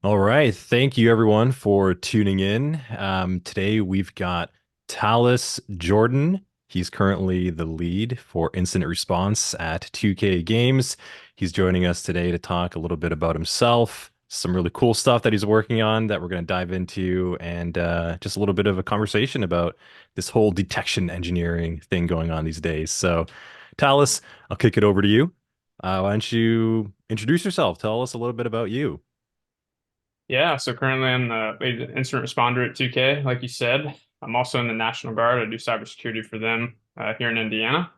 All right. Thank you, everyone, for tuning in. Today, we've got Tallis Jordan. He's currently the lead for incident response at 2K Games. He's joining us today to talk a little bit about himself, some really cool stuff that he's working on that we're going to dive into, and just a little bit of a conversation about this whole detection engineering thing going on these days. So, Tallis, I'll kick it over to you. Why don't you introduce yourself? Tell us a little bit about you. Yeah, so currently I'm the lead incident responder at 2K, like you said. I'm also in the National Guard. I do cybersecurity for them here in Indiana.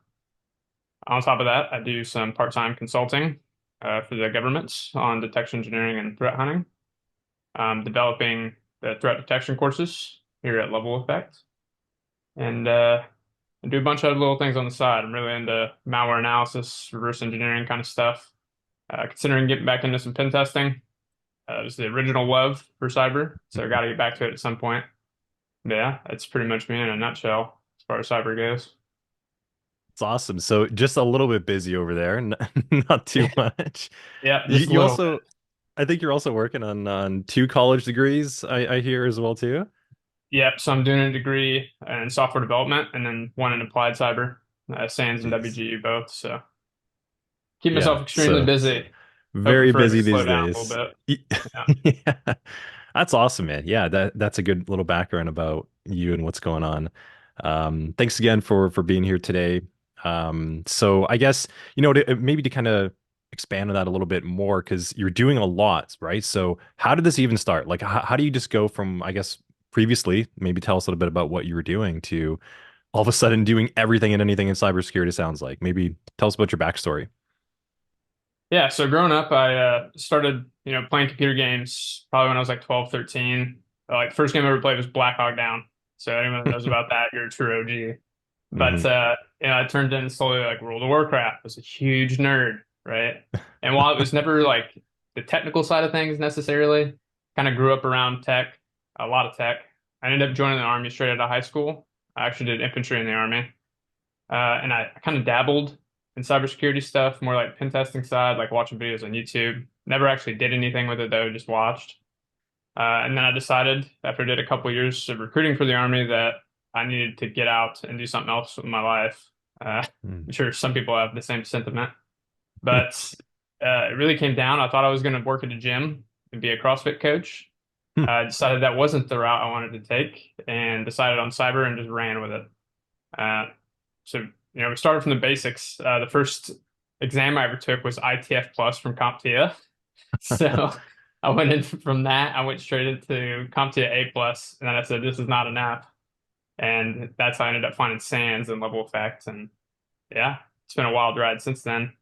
On top of that, I do some part-time consulting for the government on detection engineering and threat hunting. I'm developing the threat detection courses here at Level Effect. And I do a bunch of other little things on the side. I'm really into malware analysis, reverse engineering kind of stuff. Considering getting back into some pen testing. It was the original love for cyber, so I got to get back to it at some point. But yeah, that's pretty much me in a nutshell as far as cyber goes. It's awesome. So just a little bit busy over there, not too much. Yeah, You, just a you little bit. also, I think you're also working on two college degrees, I hear as well too. Yep, so I'm doing a degree in software development and then one in applied cyber, SANS and Jeez. WGU both. So keep Yeah. myself extremely So busy, hoping very for it to busy slow these down a little days. bit. Yeah. Yeah. That's awesome, man. Yeah, that's a good little background about you and what's going on. Thanks again for being here today. So I guess, maybe to kind of expand on that a little bit more, because you're doing a lot, right? So how did this even start? Like, how do you just go from, I guess, previously, maybe tell us a little bit about what you were doing to all of a sudden doing everything and anything in cybersecurity, sounds like. Maybe tell us about your backstory. Yeah, so growing up, I started, playing computer games probably when I was like 12, 13. Like first game I ever played was Black Hawk Down. So anyone that knows about that, you're a true OG. But Hmm. I turned in slowly like World of Warcraft. I was a huge nerd, right? And while it was never like the technical side of things necessarily, kind of grew up around tech, a lot of tech. I ended up joining the army straight out of high school. I actually did infantry in the army. And I kind of dabbled in cybersecurity stuff, more like pen testing side, like watching videos on YouTube. Never actually did anything with it though, just watched. And then I decided after I did a couple of years of recruiting for the army that I needed to get out and do something else with my life. I'm sure some people have the same sentiment, but it really came down. I thought I was going to work at a gym and be a CrossFit coach. I decided that wasn't the route I wanted to take and decided on cyber and just ran with it. Uh, so, we started from the basics. The first exam I ever took was ITF Plus from CompTIA. So I went in from that. I went straight into CompTIA A Plus, and then I said, "This is not enough." And that's how I ended up finding SANS and Level Effect. And yeah, it's been a wild ride since then.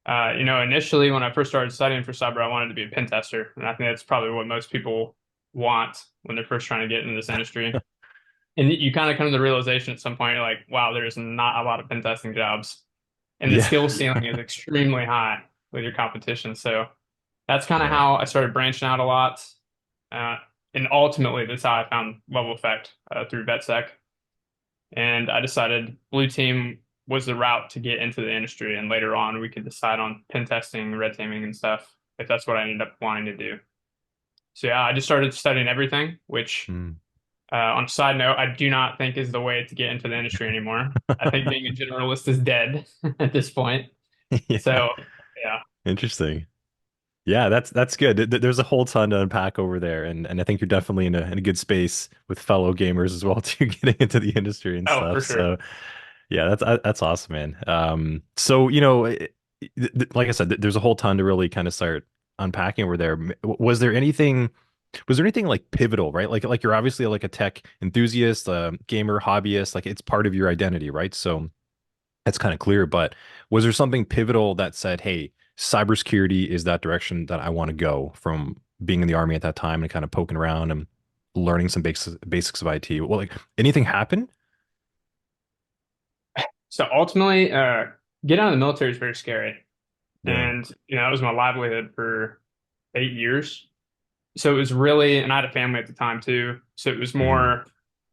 Initially when I first started studying for cyber, I wanted to be a pen tester, and I think that's probably what most people want when they're first trying to get into this industry. And you kind of come to the realization at some point, you're like, wow, there's not a lot of pen testing jobs. And the Yeah. skill ceiling is extremely high with your competition. So that's kind of Yeah. how I started branching out a lot. Uh, and ultimately, that's how I found Level Effect through VetSec. And I decided Blue Team was the route to get into the industry. And later on, we could decide on pen testing, red teaming, and stuff if that's what I ended up wanting to do. So yeah, I just started studying everything, which Mm. on a side note, I do not think is the way to get into the industry anymore. I think being a generalist is dead at this point. Yeah. So, yeah, Interesting. Yeah, that's good. There's a whole ton to unpack over there, and I think you're definitely in a good space with fellow gamers as well too, getting into the industry and oh, stuff. for sure. So yeah, that's awesome, man. So like I said, there's a whole ton to really kind of start unpacking over there. Was there anything like pivotal, right? Like you're obviously like a tech enthusiast, gamer, hobbyist, like it's part of your identity, right? So that's kind of clear, but was there something pivotal that said, hey, cybersecurity is that direction that I want to go from being in the army at that time and kind of poking around and learning some basics of IT? Well, like anything happen? So ultimately, getting out of the military is very scary. Yeah. And, that was my livelihood for 8 years. So it was really, and I had a family at the time too. So it was Hmm. more,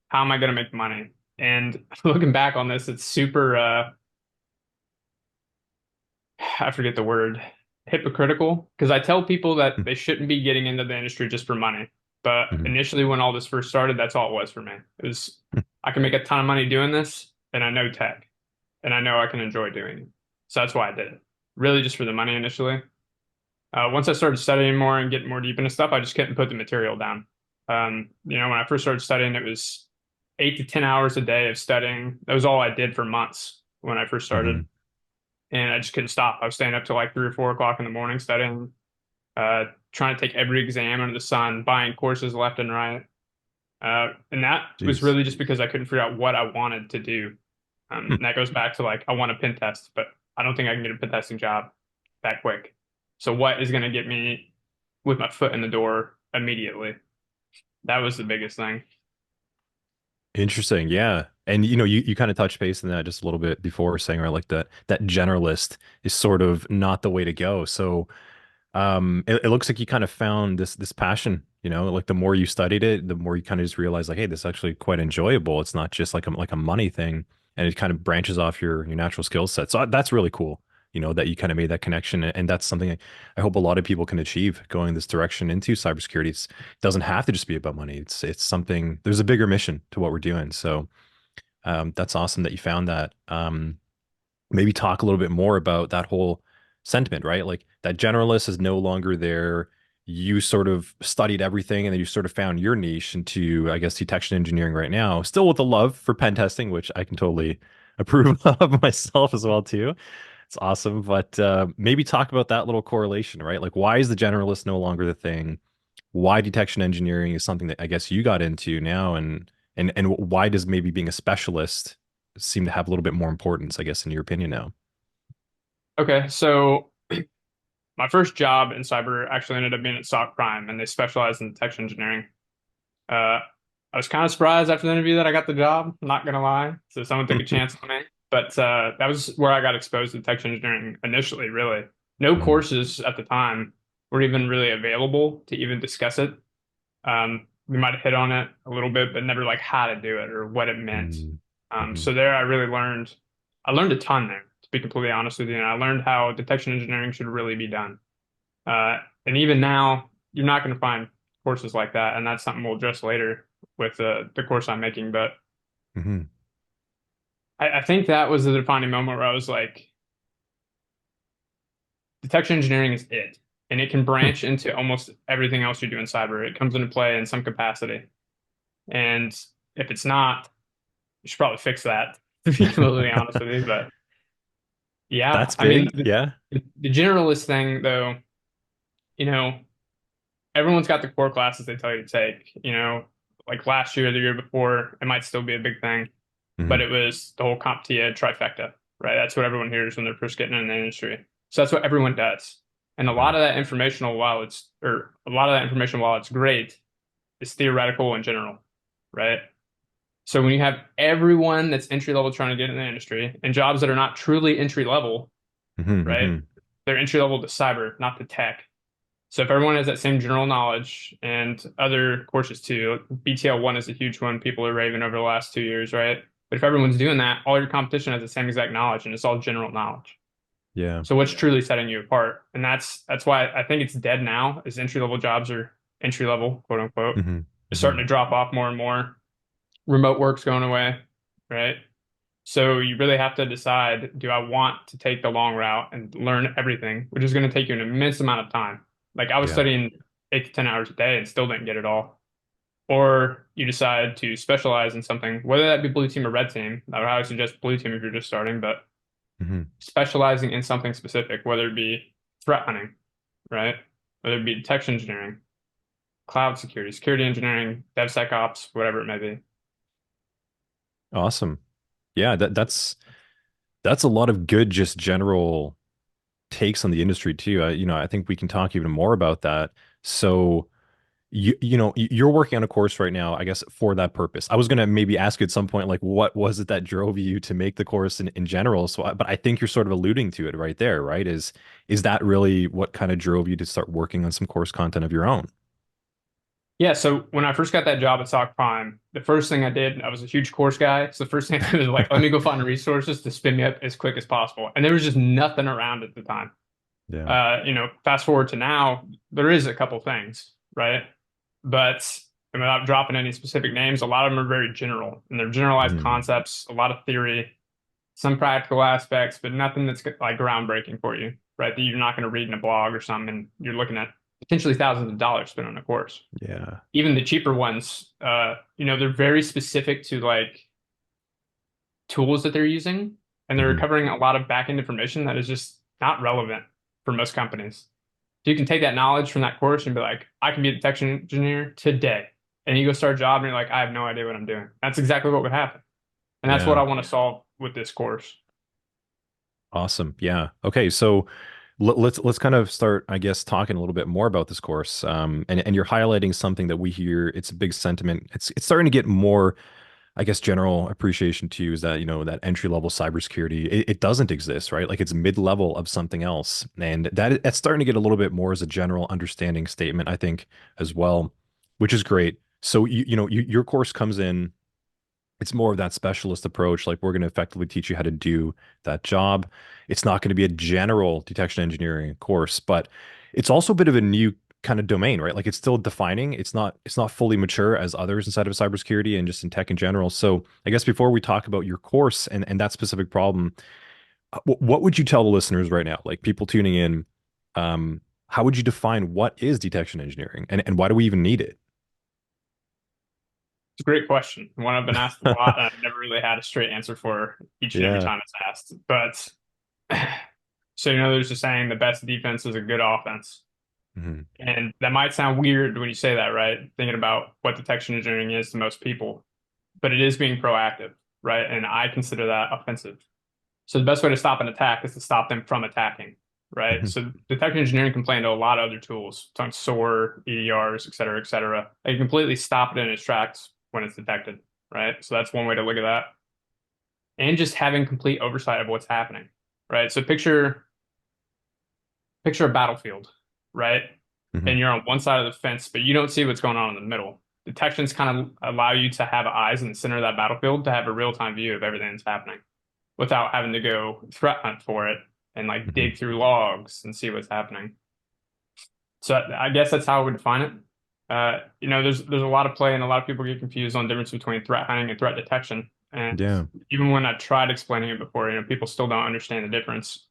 how am I going to make money? And looking back on this, it's super, I forget the word. hypocritical because I tell people that they shouldn't be getting into the industry just for money. But Mhm. initially, when all this first started, that's all it was for me. It was, I can make a ton of money doing this, and I know tech, and I know I can enjoy doing it. So that's why I did it. Really, just for the money initially. Once I started studying more and getting more deep into stuff, I just couldn't put the material down. When I first started studying, it was 8 to 10 hours a day of studying. That was all I did for months when I first started, Mhm. and I just couldn't stop. I was staying up till like 3 or 4 o'clock in the morning studying, trying to take every exam under the sun, buying courses left and right. And that was Jeez. really just because I couldn't figure out what I wanted to do. And that goes back to like, I want a pen test, but I don't think I can get a pen testing job that quick. So what is going to get me with my foot in the door immediately? That was the biggest thing. Interesting. Yeah. And you kind of touched base on that just a little bit before saying, right, like that generalist is sort of not the way to go. So it looks like you kind of found this passion, like the more you studied it, the more you kind of just realize like, hey, this is actually quite enjoyable. It's not just like a money thing, and it kind of branches off your natural skill set. So that's really cool, that you kind of made that connection. And that's something I hope a lot of people can achieve going this direction into cybersecurity. It doesn't have to just be about money. It's something, there's a bigger mission to what we're doing. So that's awesome that you found that. Maybe talk a little bit more about that whole sentiment, right? Like that generalist is no longer there. You sort of studied everything and then you sort of found your niche into, I guess, detection engineering right now, still with a love for pen testing, which I can totally approve of myself as well too. It's awesome. But maybe talk about that little correlation, right? Like why is the generalist no longer the thing? Why detection engineering is something that I guess you got into now, and why does maybe being a specialist seem to have a little bit more importance, I guess, in your opinion now? Okay, so my first job in cyber actually ended up being at SOC Prime, and they specialize in detection engineering. Uh, I was kind of surprised after the interview that I got the job, not gonna lie. So someone took a chance on me. But that was where I got exposed to detection engineering initially, really. No Mhm. courses at the time were even really available to even discuss it. We might have hit on it a little bit, but never like how to do it or what it meant. Mhm. Mhm. So there I really I learned a ton there, to be completely honest with you. And I learned how detection engineering should really be done. And even now, you're not going to find courses like that, and that's something we'll address later with the course I'm making. But Mhm. I think that was the defining moment where I was like, detection engineering is it, and it can branch into almost everything else you do in cyber. It comes into play in some capacity, and if it's not, you should probably fix that. To be completely honest with you, but yeah, That's I mean, big. Yeah. the generalist thing, though, you know, everyone's got the core classes they tell you to take. Like last year, or the year before, it might still be a big thing, but Mhm. it was the whole CompTIA trifecta, right? That's what everyone hears when they're first getting in the industry. So that's what everyone does. And Mhm. a lot of that information, while it's great, is theoretical in general, right? So when you have everyone that's entry level trying to get in the industry and jobs that are not truly entry level, Mhm. right? Mhm. They're entry level to cyber, not to tech. So if everyone has that same general knowledge and other courses too, BTL 1 is a huge one people are raving over the last 2 years, right? But if everyone's doing that, all your competition has the same exact knowledge and it's all general knowledge. Yeah. So what's truly setting you apart? And that's why I think it's dead now, is entry level jobs are entry level, quote unquote. Mhm. It's starting Mhm. to drop off more and more. Remote work's going away, right? So you really have to decide, do I want to take the long route and learn everything, which is going to take you an immense amount of time. Like I was Yeah. studying 8 to 10 hours a day and still didn't get it all. Or you decide to specialize in something, whether that be blue team or red team. I would highly suggest blue team if you're just starting, but Mhm. specializing in something specific, whether it be threat hunting, right? Whether it be detection engineering, cloud security, security engineering, DevSecOps, whatever it may be. Awesome. Yeah, that's a lot of good just general takes on the industry too. I think we can talk even more about that. So you're working on a course right now, I guess, for that purpose. I was gonna maybe ask you at some point, like, what was it that drove you to make the course in general? But I think you're sort of alluding to it right there, right? Is that really what kind of drove you to start working on some course content of your own? Yeah, so when I first got that job at Sock Prime, the first thing I did, I was a huge course guy. So the first thing I did was like, let me go find resources to spin me up as quick as possible. And there was just nothing around at the time. Yeah. Fast forward to now, there is a couple things, right? But without dropping any specific names, a lot of them are very general and they're generalized Mhm. concepts, a lot of theory, some practical aspects, but nothing that's like groundbreaking for you, right? That you're not going to read in a blog or something. And you're looking at potentially thousands of dollars spent on a course. Yeah. Even the cheaper ones, they're very specific to like tools that they're using, and they're Mhm. covering a lot of back-end information that is just not relevant for most companies. So you can take that knowledge from that course and be like, I can be a detection engineer today. And you go start a job and you're like, I have no idea what I'm doing. That's exactly what would happen. And that's what Yeah. I want to solve with this course. Awesome. Yeah. Okay. So let's kind of start, I guess, talking a little bit more about this course. And you're highlighting something that we hear. It's a big sentiment. It's starting to get more, I guess, general appreciation to you is that, that entry level cybersecurity, it doesn't exist, right? Like it's mid level of something else. And that's starting to get a little bit more as a general understanding statement, I think, as well, which is great. So, your course comes in, it's more of that specialist approach. Like we're going to effectively teach you how to do that job. It's not going to be a general detection engineering course, but it's also a bit of a new kind of domain, right? Like it's still defining. It's not fully mature as others inside of cybersecurity and just in tech in general. So I guess before we talk about your course and that specific problem, what would you tell the listeners right now, like people tuning in? How would you define what is detection engineering and why do we even need it? It's a great question. One I've been asked a lot, and I've never really had a straight answer for each and every Yeah. time it's asked. But so, there's a saying the best defense is a good offense. Hmm. And that might sound weird when you say that, right? Thinking about what detection engineering is to most people, but it is being proactive, right? And I consider that offensive. So the best way to stop an attack is to stop them from attacking, right? Hmm. So detection engineering can play into a lot of other tools, like SOAR, EDRs, et cetera, et cetera. They can completely stop it in its tracks when it's detected, right? So that's one way to look at that. And just having complete oversight of what's happening, right? So picture a battlefield, right? Hmm. And you're on one side of the fence, but you don't see what's going on in the middle. Detections kind of allow you to have eyes in the center of that battlefield to have a real-time view of everything that's happening without having to go threat hunt for it and like Hmm. dig through logs and see what's happening. So I guess that's how I would define it. There's a lot of play and a lot of people get confused on the difference between threat hunting and threat detection. And Yeah. even when I tried explaining it before, people still don't understand the difference.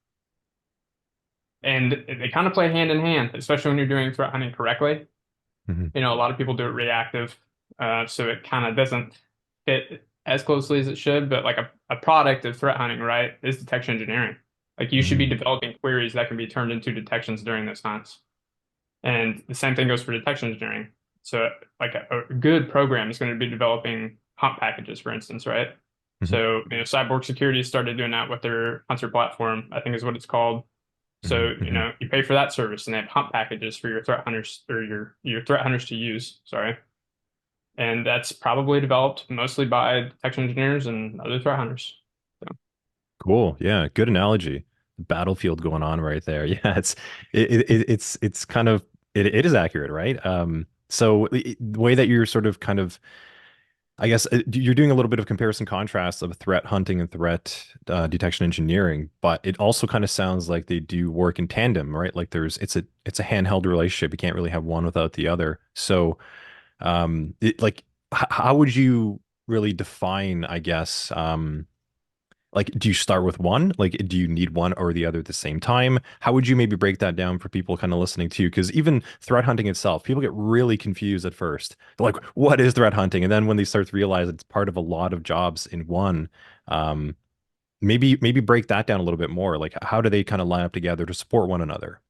And they kind of play hand in hand, especially when you're doing threat hunting correctly. Hmm. A lot of people do it reactive, so it kind of doesn't fit as closely as it should. But like a product of threat hunting, right, is detection engineering. Like you should be Hmm. developing queries that can be turned into detections during those hunts. And the same thing goes for detection engineering. So like a good program is going to be developing hunt packages, for instance, right? Hmm. So, Cybersecurity started doing that with their Hunter platform, I think is what it's called. Hmm. So, Hmm. you pay for that service and they have hunt packages for your threat hunters or your threat hunters to use, sorry. And that's probably developed mostly by detection engineers and other threat hunters. So, Cool. Yeah. Good analogy. Battlefield going on right there. Yeah. It's kind of it is accurate, right? So the way that you're sort of kind of, I guess you're doing a little bit of comparison contrast of threat hunting and threat detection engineering, but it also kind of sounds like they do work in tandem, right? Like it's a handheld relationship. You can't really have one without the other. So how would you really define, I guess, like, do you start with one? Like, do you need one or the other at the same time? How would you maybe break that down for people kind of listening to you? Because even threat hunting itself, people get really confused at first. They're like, what is threat hunting? And then when they start to realize it's part of a lot of jobs in one, um, maybe break that down a little bit more. Like, how do they kind of line up together to support one another?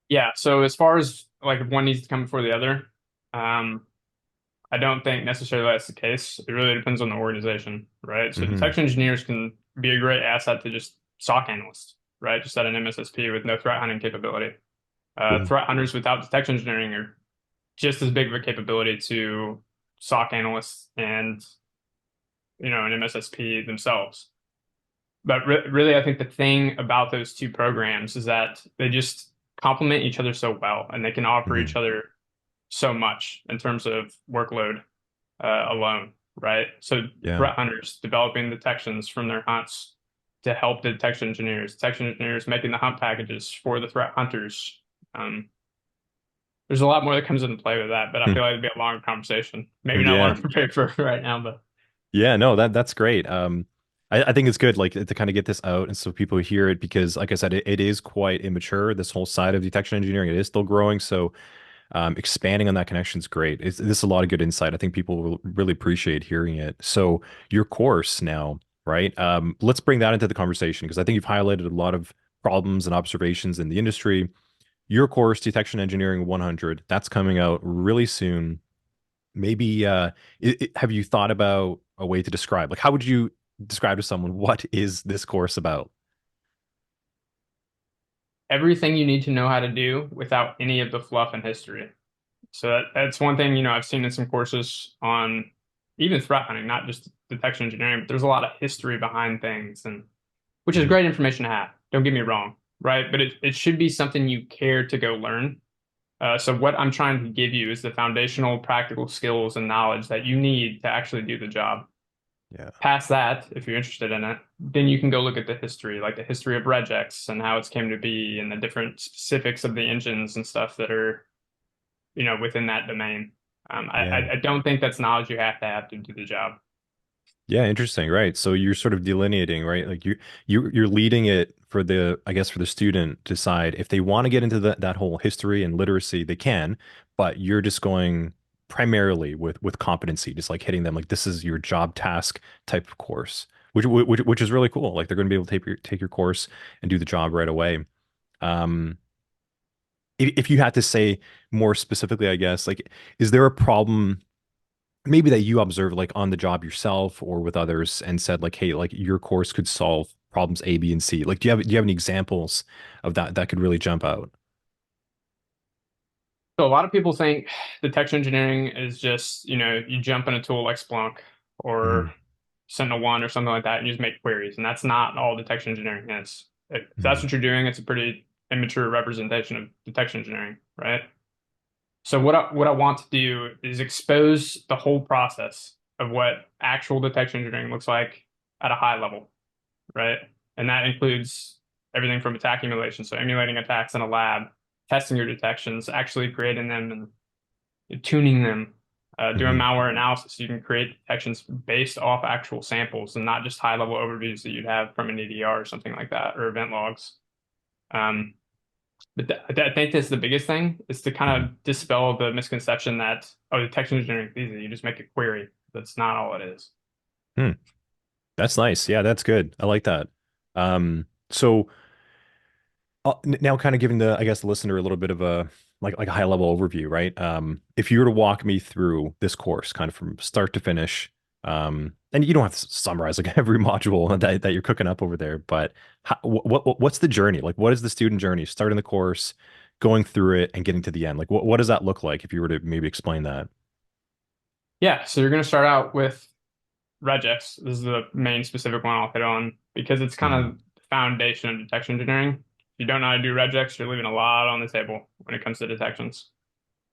yeah. So as far as like if one needs to come before the other, um, I don't think necessarily that's the case. It really depends on the organization, right? So Hmm. detection engineers can be a great asset to just SOC analysts, right? Just at an MSSP with no threat hunting capability. Cool. Threat hunters without detection engineering are just as big of a capability to SOC analysts and an MSSP themselves. But really, I think the thing about those two programs is that they just complement each other so well, and they can offer each Hmm. other so much in terms of workload alone, right? So Yeah. threat hunters developing detections from their hunts to help the detection engineers making the hunt packages for the threat hunters. Um, there's a lot more that comes into play with that, but I feel like it'd be a longer conversation. Maybe not one Yeah. I'm prepared for right now, but Yeah, no, that's great. I think it's good, like to kind of get this out and so people hear it because, like I said, it is quite immature. This whole side of detection engineering, it is still growing. So expanding on that connection is great. This is a lot of good insight. I think people will really appreciate hearing it. So your course now, right? Let's bring that into the conversation because I think you've highlighted a lot of problems and observations in the industry. Your course, Detection Engineering 100, that's coming out really soon. Maybe have you thought about a way to describe, like, how would you describe to someone what is this course about? everything you need to know how to do without any of the fluff and history. So that's one thing, I've seen in some courses on even threat hunting, not just detection engineering, but there's a lot of history behind things and which is Mhm. great information to have. Don't get me wrong, right? But it should be something you care to go learn. So what I'm trying to give you is the foundational practical skills and knowledge that you need to actually do the job. Yeah. Past that, if you're interested in it, then you can go look at the history, like the history of regex and how it's came to be and the different specifics of the engines and stuff that are, within that domain. Yeah. I don't think that's knowledge you have to do the job. Yeah, interesting, right? So you're sort of delineating, right? Like you're leading it for the, I guess, for the student to decide if they want to get into that whole history and literacy, they can, but you're just going primarily with competency, just like hitting them like this is your job task type of course, which is really cool. Like they're going to be able to take your course and do the job right away. Um, if you had to say more specifically, I guess, like, is there a problem maybe that you observed like on the job yourself or with others and said like, hey, like your course could solve problems A, B, and C? Like, do you have any examples of that could really jump out? So a lot of people think detection engineering is just, you jump in a tool like Splunk or Mhm. Sentinel-1 or something like that and you just make queries. And that's not all detection engineering is. If that's Mhm. what you're doing, it's a pretty immature representation of detection engineering, right? So what I want to do is expose the whole process of what actual detection engineering looks like at a high level, right? And that includes everything from attack emulation, so emulating attacks in a lab, testing your detections, actually creating them and tuning them, doing Mhm. malware analysis. So you can create detections based off actual samples and not just high level overviews that you'd have from an EDR or something like that or event logs. Um, but I think that's the biggest thing is to kind Mhm. of dispel the misconception that, oh, detection engineering is easy. You just make a query. That's not all it is. Hmm. That's nice. Yeah, that's good. I like that. So now kind of giving the, I guess, the listener a little bit of a like a high level overview, right? If you were to walk me through this course kind of from start to finish, and you don't have to summarize like every module that you're cooking up over there, but what's the journey? Like, what is the student journey starting the course, going through it, and getting to the end? Like, what does that look like if you were to maybe explain that? Yeah, so you're going to start out with regex. This is the main specific one I'll hit on because it's kind Mhm. of the foundation of detection engineering. If you don't know how to do regex, you're leaving a lot on the table when it comes to detections.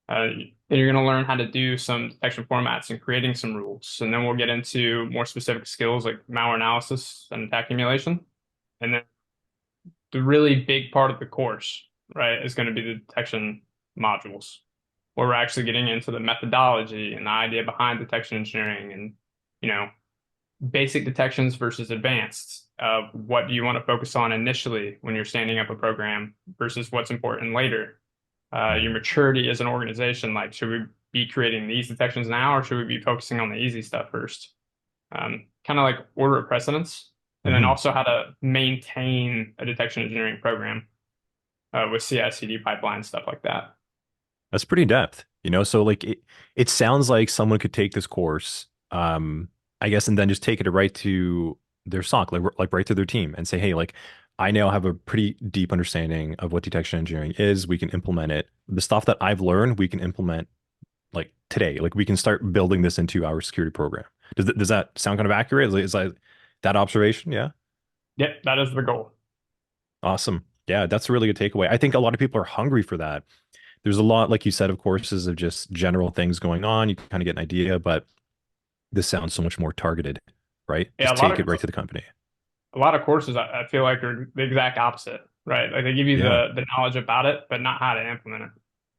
Then you're going to learn how to do some detection formats and creating some rules. And then we'll get into more specific skills like malware analysis and attack emulation. And then the really big part of the course, right, is going to be the detection modules, where we're actually getting into the methodology and the idea behind detection engineering and, you know, basic detections versus advanced. What do you want to focus on initially when you're standing up a program versus what's important later? Your Mhm. maturity as an organization, like should we be creating these detections now or should we be focusing on the easy stuff first? Kind of like order of precedence, and then Mhm. also how to maintain a detection engineering program with CI/CD pipeline stuff like that. That's pretty in depth, So like it sounds like someone could take this course, I guess, and then just take it right to their SOC, like right to their team and say, hey, like I now have a pretty deep understanding of what detection engineering is. We can implement it. The stuff that I've learned, we can implement like today. Like we can start building this into our security program. Does that sound kind of accurate? Is that observation? Yeah. Yep, that is the goal. Awesome. Yeah, that's a really good takeaway. I think a lot of people are hungry for that. There's a lot, like you said, of courses of just general things going on. You can kind of get an idea, but this sounds so much more targeted, right? Yeah, Just take it right to the company. a lot of courses I feel like are the exact opposite, right? Like they give you Yeah. the knowledge about it, but not how to implement it.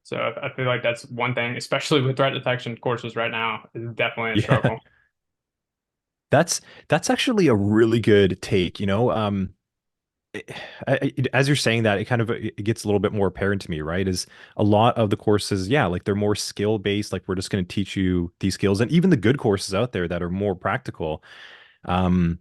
So I feel like that's one thing, especially with threat detection courses right now, is definitely a Yeah. struggle. That's that's actually a really good take, you know. As you're saying that, it kind of it gets a little bit more apparent to me, right? Is a lot of the courses, yeah, like they're more skill based, like we're just going to teach you these skills, and even the good courses out there that are more practical. Um,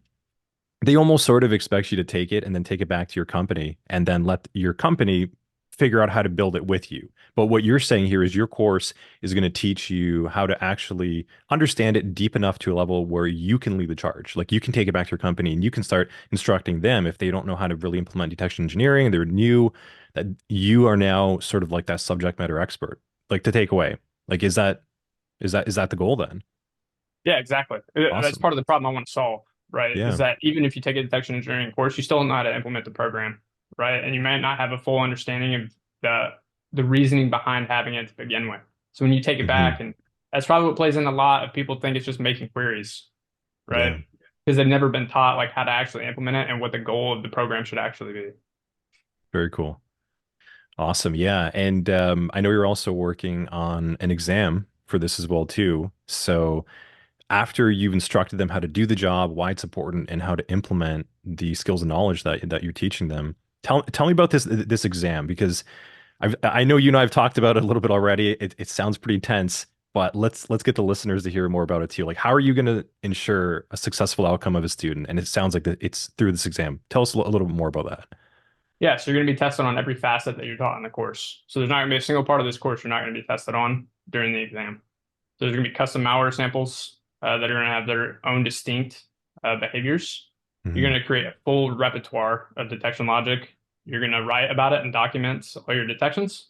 they almost sort of expect you to take it and then take it back to your company and then let your company figure out how to build it with you. But what you're saying here is your course is going to teach you how to actually understand it deep enough to a level where you can lead the charge. Like you can take it back to your company and you can start instructing them if they don't know how to really implement detection engineering, they're new, that you are now sort of like that subject matter expert, like to take away. Like is that the goal then? Yeah, exactly. That's Awesome. part of the problem I want to solve, right? Is Yeah. that even if you take a detection engineering course, you still don't know how to implement the program, right? And you might not have a full understanding of the the reasoning behind having it to begin with. So when you take it back, Hmm. and that's probably what plays in a lot of people think it's just making queries, right? Yeah. Because they've never been taught like how to actually implement it and what the goal of the program should actually be. Very cool. Awesome. Yeah. And I know you're also working on an exam for this as well too. So after you've instructed them how to do the job, why it's important, and how to implement the skills and knowledge that you're teaching them, tell me about this exam because I know you and I have talked about it a little bit already. It sounds pretty intense, but let's get the listeners to hear more about it too. Like, how are you going to ensure a successful outcome of a student? And it sounds like that it's through this exam. Tell us a little bit more about that. Yeah, so you're going to be tested on every facet that you're taught in the course. So there's not going to be a single part of this course you're not going to be tested on during the exam. So there's going to be custom malware samples that are going to have their own distinct behaviors. You're Hmm. going to create a full repertoire of detection logic. You're going to write about it and document all your detections.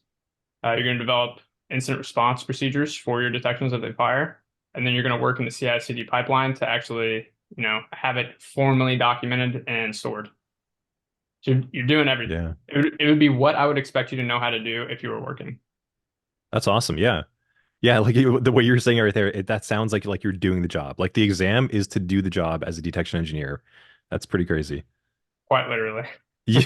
You're going to develop incident response procedures for your detections that they fire. And then you're going to work in the CI/CD pipeline to actually, have it formally documented and stored. So you're doing everything. Yeah. It would be what I would expect you to know how to do if you were working. That's awesome. Yeah. Yeah, like the way you're saying it right there, that sounds like you're doing the job. Like the exam is to do the job as a detection engineer. That's pretty crazy. Quite literally. Yeah.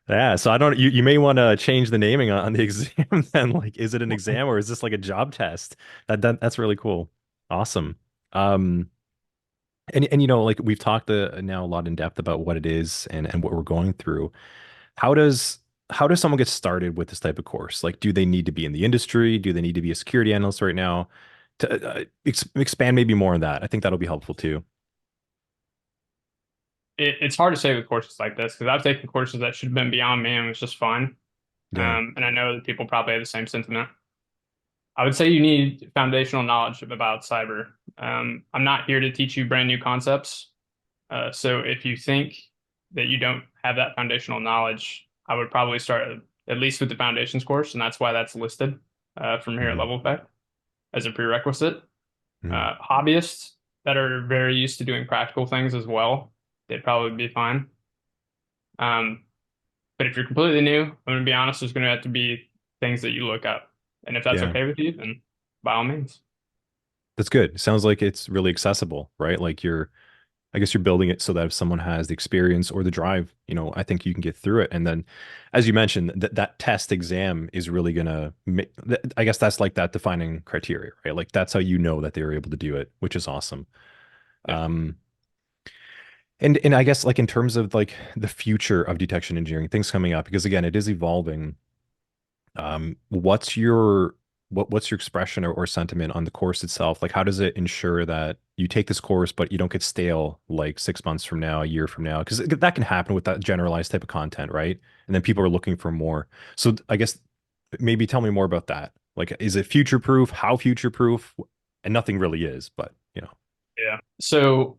Yeah, so I don't you may want to change the naming on the exam then. Like, is it an exam or is this like a job test? That's really cool. Awesome. Um and like we've talked now a lot in depth about what it is and what we're going through. How does how does someone get started with this type of course? Like, do they need to be in the industry? Do they need to be a security analyst right now? To expand maybe more on that. I think that'll be helpful too. It's hard to say with courses like this because I've taken courses that should have been beyond me and was just fun. Yeah. And I know that people probably have the same sentiment. I would say you need foundational knowledge about cyber. I'm not here to teach you brand new concepts. So if you think that you don't have that foundational knowledge, I would probably start at least with the foundations course, and that's why that's listed from here at Hmm. Level Effect as a prerequisite. Hmm. Hobbyists that are very used to doing practical things as well, they'd probably be fine. Um, but if you're completely new, I'm going to be honest, there's going to have to be things that you look up. And if that's Yeah. okay with you, then by all means. That's good. Sounds like it's really accessible, right? Like I guess you're building it so that if someone has the experience or the drive, I think you can get through it. And then, as you mentioned, that test exam is really gonna I guess that's like that defining criteria, right? Like that's how you know that they were able to do it, which is awesome. Yeah. Um, and I guess like in terms of like the future of detection engineering, things coming up, because again, it is evolving. What's your expression or sentiment on the course itself? Like, how does it ensure that you take this course, but you don't get stale like 6 months from now, a year from now? Because that can happen with that generalized type of content, right? And then people are looking for more. So I guess maybe tell me more about that. Like, is it future proof? How future proof? And nothing really is, but Yeah. So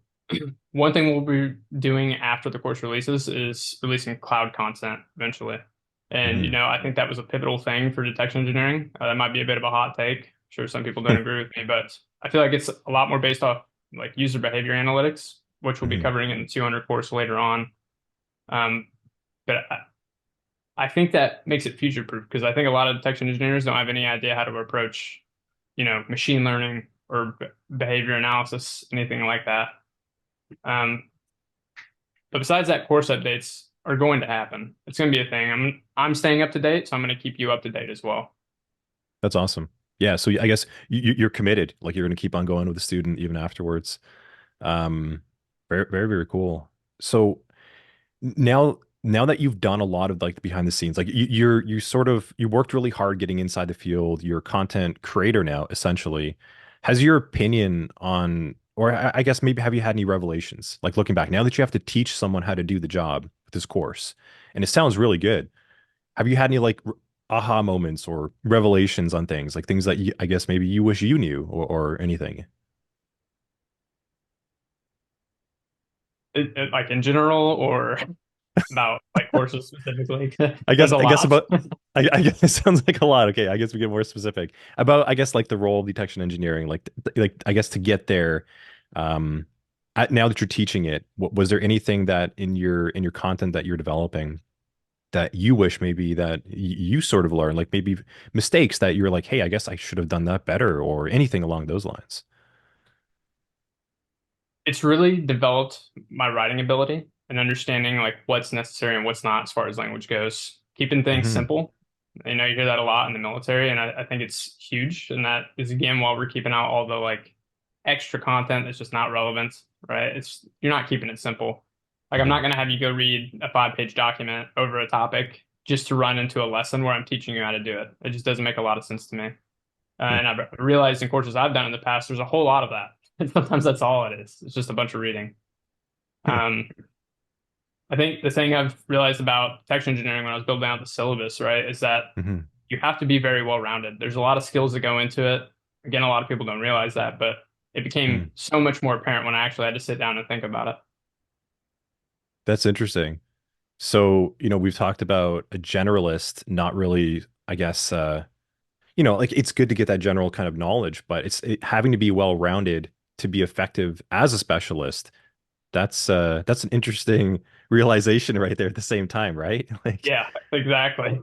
one thing we'll be doing after the course releases is releasing cloud content eventually. And, Mhm. I think that was a pivotal thing for detection engineering. That might be a bit of a hot take. I'm sure some people don't agree with me, but I feel like it's a lot more based off like user behavior analytics, which we'll be Mhm. covering in the 200 course later on. Um, but I think that makes it future proof because I think a lot of detection engineers don't have any idea how to approach, machine learning or behavior analysis, anything like that. Um, But besides that, course updates are going to happen. It's going to be a thing. I'm staying up to date, so I'm going to keep you up to date as well. That's awesome. Yeah, so I guess you're committed. Like you're going to keep on going with the student even afterwards. Um, very, very, very cool. So now that you've done a lot of like the behind the scenes, like you sort of you worked really hard getting inside the field. You're a content creator now, essentially. Has your opinion on, or I guess maybe have you had any revelations? Like looking back, now that you have to teach someone how to do the job with this course, and it sounds really good. Have you had any like aha moments or revelations on things, like things that I guess maybe you wish you knew or anything? Like in general, or about like courses specifically, I because there's guess a I guess lot. about I guess it sounds like a lot. Okay, I guess we get more specific about I guess like the role of detection engineering, like I guess to get there. Um, now that you're teaching it, was there anything that in your content that you're developing that you wish maybe that you sort of learned, like maybe mistakes that you're like, hey, I guess I should have done that better, or anything along those lines? It's really developed my writing ability and understanding like what's necessary and what's not as far as language goes. Keeping things Hmm. simple. You hear that a lot in the military, and I think it's huge. And that is again while we're keeping out all the like extra content that's just not relevant, right? It's you're not keeping it simple. Like I'm Hmm. not gonna have you go read a 5-page document over a topic just to run into a lesson where I'm teaching you how to do it. It just doesn't make a lot of sense to me. And I've realized in courses I've done in the past, there's a whole lot of that. And sometimes that's all it is. It's just a bunch of reading. Um, I think the thing I've realized about detection engineering when I was building out the syllabus, right, is that Hmm. you have to be very well rounded. There's a lot of skills that go into it. Again, a lot of people don't realize that, but it became so much more apparent when I actually had to sit down and think about it. That's interesting. So, we've talked about a generalist, not really, I guess, like it's good to get that general kind of knowledge, but having to be well-rounded to be effective as a specialist. That's an interesting realization right there at the same time, right? Like, Yeah, exactly.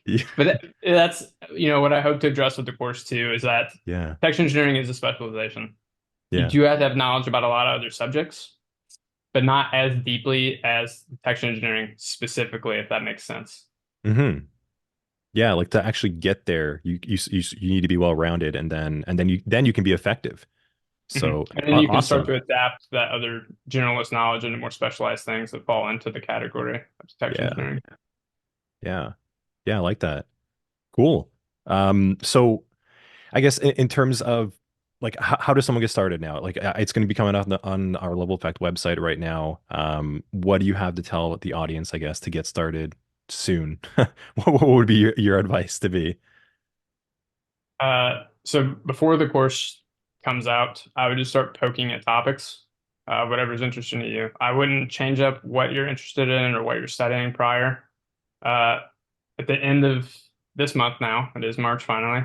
yeah, But that's, what I hope to address with the course too is that yeah, detection engineering is a specialization. You yeah. do have to have knowledge about a lot of other subjects, but not as deeply as detection engineering specifically, if that makes sense. Hmm. Yeah, like to actually get there, you need to be well-rounded, and then you can be effective. So And then you can start awesome. to adapt that other generalist knowledge into more specialized things that fall into the category of detection Yeah, engineering. yeah, yeah. I like that. Cool. So I guess in terms of like how does someone get started now? Like it's going to be coming out on our Level Effect website right now. What do you have to tell the audience, I guess, to get started soon? What would be your advice to be? So before the course comes out, I would just start poking at topics, whatever's interesting to you. I wouldn't change up what you're interested in or what you're studying prior. Uh, at the end of this month now, it is March finally,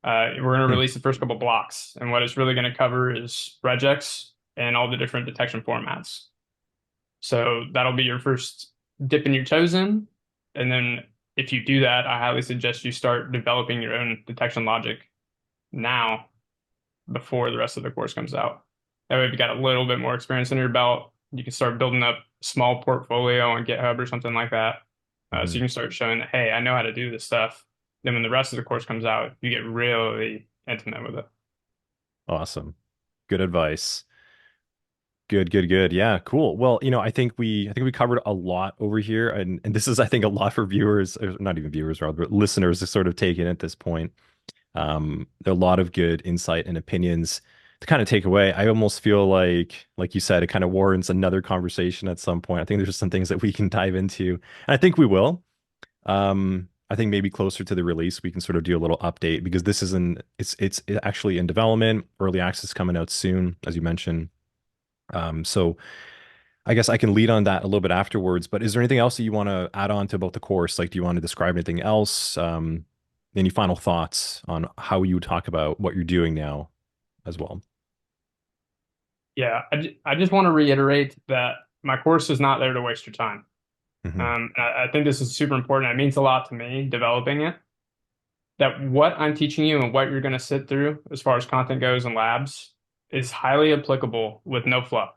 we're going to Hmm. release the first couple blocks. And what it's really going to cover is regex and all the different detection formats. So that'll be your first dipping your toes in. And then if you do that, I highly suggest you start developing your own detection logic now before the rest of the course comes out. That way, if you got a little bit more experience in your belt, you can start building up a small portfolio on GitHub or something like that. So Hmm. you can start showing that, hey, I know how to do this stuff. Then when the rest of the course comes out, you get really intimate with it. Awesome. Good advice. Good, good, good. Yeah, cool. Well, I think we covered a lot over here, and this is I think a lot for viewers, or not even viewers, rather, but listeners to sort of take in at this point. There are a lot of good insight and opinions to kind of take away. I almost feel like you said, it kind of warrants another conversation at some point. I think there's some things that we can dive into, and I think we will. I think maybe closer to the release, we can sort of do a little update because this isn't, it's actually in development, early access coming out soon, as you mentioned. So I guess I can lead on that a little bit afterwards, but is there anything else that you want to add on to about the course? Like, do you want to describe anything else? Any final thoughts on how you would talk about what you're doing now as well? Yeah, I just want to reiterate that my course is not there to waste your time. Hmm. I think this is super important. It means a lot to me developing it. That what I'm teaching you and what you're going to sit through as far as content goes in labs is highly applicable with no fluff.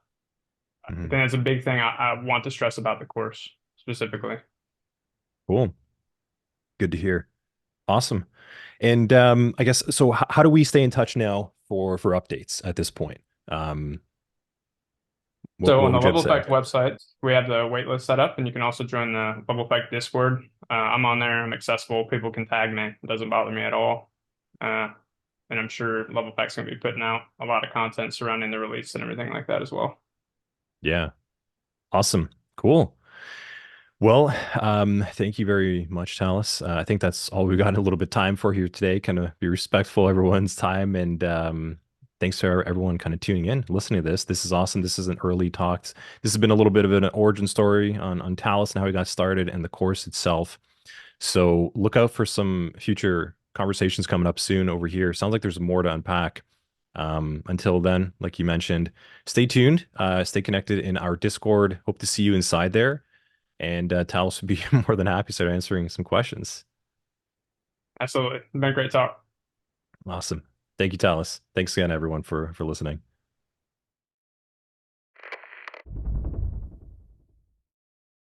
think that's a big thing I want to stress about the course specifically. Cool. Good to hear. Awesome. And I guess so. How do we stay in touch now for updates at this point? Um, So what on the would you have Level to say? Effect website, we have the waitlist set up, and you can also join the Level Effect Discord. I'm on there. I'm accessible. People can tag me. It doesn't bother me at all. Uh, and I'm sure Level Effect's going to be putting out a lot of content surrounding the release and everything like that as well. Yeah. Awesome. Cool. Well, thank you very much, Talis. I think that's all we've got a little bit of time for here today. Kind of be respectful of everyone's time, and thanks to everyone kind of tuning in, listening to this. This is awesome. This is an early talks. This has been a little bit of an origin story on Talis and how he got started and the course itself. So look out for some future conversations coming up soon over here. Sounds like there's more to unpack. Until then, like you mentioned, stay tuned, stay connected in our Discord. Hope to see you inside there. And Talos would be more than happy to start answering some questions. Absolutely. It's been a great talk. Awesome. Thank you, Talos. Thanks again, everyone, for listening.